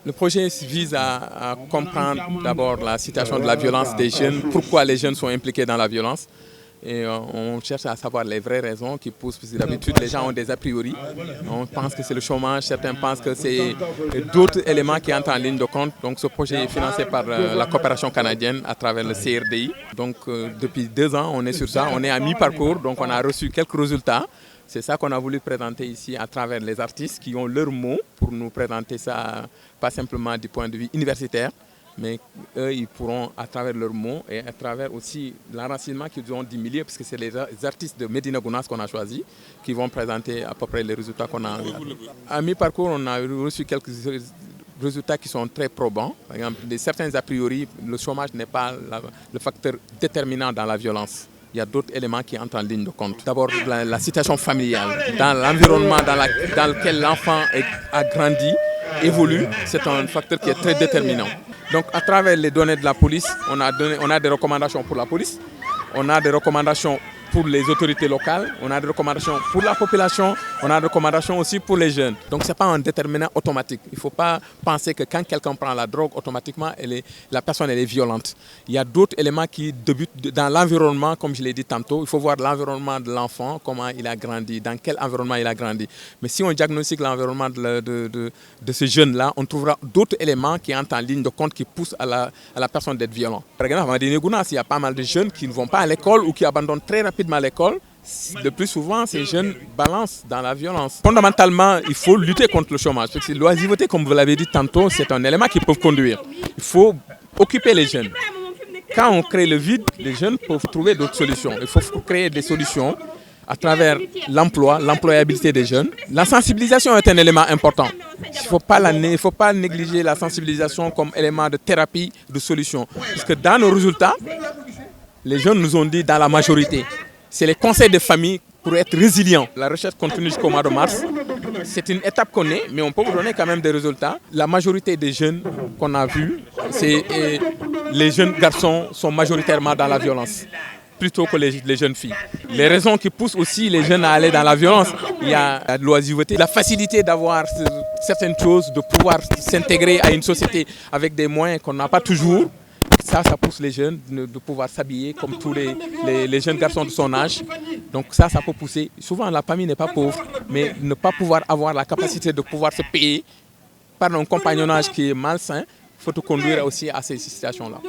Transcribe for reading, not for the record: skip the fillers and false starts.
Le projet vise à comprendre d'abord la situation de la violence des jeunes, pourquoi les jeunes sont impliqués dans la violence. Et on cherche à savoir les vraies raisons qui poussent, parce que d'habitude les gens ont des a priori. On pense que c'est le chômage, certains pensent que c'est d'autres éléments qui entrent en ligne de compte. Donc ce projet est financé par la coopération canadienne à travers le CRDI. Donc depuis 2 ans, on est sur ça, on est à mi-parcours, donc on a reçu quelques résultats. C'est ça qu'on a voulu présenter ici à travers les artistes qui ont leurs mots pour nous présenter ça, pas simplement du point de vue universitaire, mais eux, ils pourront, à travers leurs mots et à travers aussi l'enracinement qu'ils ont du milieu, parce que c'est les artistes de Médina Gounass qu'on a choisis, qui vont présenter à peu près les résultats qu'on a. À mi-parcours, on a reçu quelques résultats qui sont très probants. Par exemple, certains a priori, le chômage n'est pas le facteur déterminant dans la violence. Il y a d'autres éléments qui entrent en ligne de compte. D'abord, la situation familiale, dans l'environnement dans lequel l'enfant a grandi, évolue, c'est un facteur qui est très déterminant. Donc, à travers les données de la police, on a des recommandations pour la police, on a des recommandations pour les autorités locales, on a des recommandations pour la population, on a des recommandations aussi pour les jeunes. Donc ce n'est pas un déterminant automatique. Il ne faut pas penser que quand quelqu'un prend la drogue, automatiquement la personne elle est violente. Il y a d'autres éléments qui débutent dans l'environnement, comme je l'ai dit tantôt. Il faut voir l'environnement de l'enfant, comment il a grandi, dans quel environnement il a grandi. Mais si on diagnostique l'environnement de ce jeune-là, on trouvera d'autres éléments qui entrent en ligne de compte qui poussent à la personne d'être violent. Par exemple, à Médina Gounass, il y a pas mal de jeunes qui ne vont pas à l'école ou qui abandonnent très rapidement à l'école. Le plus souvent, ces jeunes balancent dans la violence. Fondamentalement, il faut lutter contre le chômage. Parce que l'oisiveté, comme vous l'avez dit tantôt, c'est un élément qui peut conduire. Il faut occuper les jeunes. Quand on crée le vide, les jeunes peuvent trouver d'autres solutions. Il faut créer des solutions à travers l'emploi, l'employabilité des jeunes. La sensibilisation est un élément important. Il ne faut pas négliger la sensibilisation comme élément de thérapie, de solution. Parce que dans nos résultats, les jeunes nous ont dit dans la majorité, c'est les conseils de famille pour être résilients. La recherche continue jusqu'au mois de mars. C'est une étape qu'on est, mais on peut vous donner quand même des résultats. La majorité des jeunes qu'on a vus, les jeunes garçons sont majoritairement dans la violence, plutôt que les jeunes filles. Les raisons qui poussent aussi les jeunes à aller dans la violence, il y a l'oisiveté, la facilité d'avoir certaines choses, de pouvoir s'intégrer à une société avec des moyens qu'on n'a pas toujours. Ça pousse les jeunes de pouvoir s'habiller comme tous les jeunes garçons de son âge. Donc ça peut pousser. Souvent, la famille n'est pas pauvre, mais ne pas pouvoir avoir la capacité de pouvoir se payer par un compagnonnage qui est malsain, faut te conduire aussi à ces situations-là.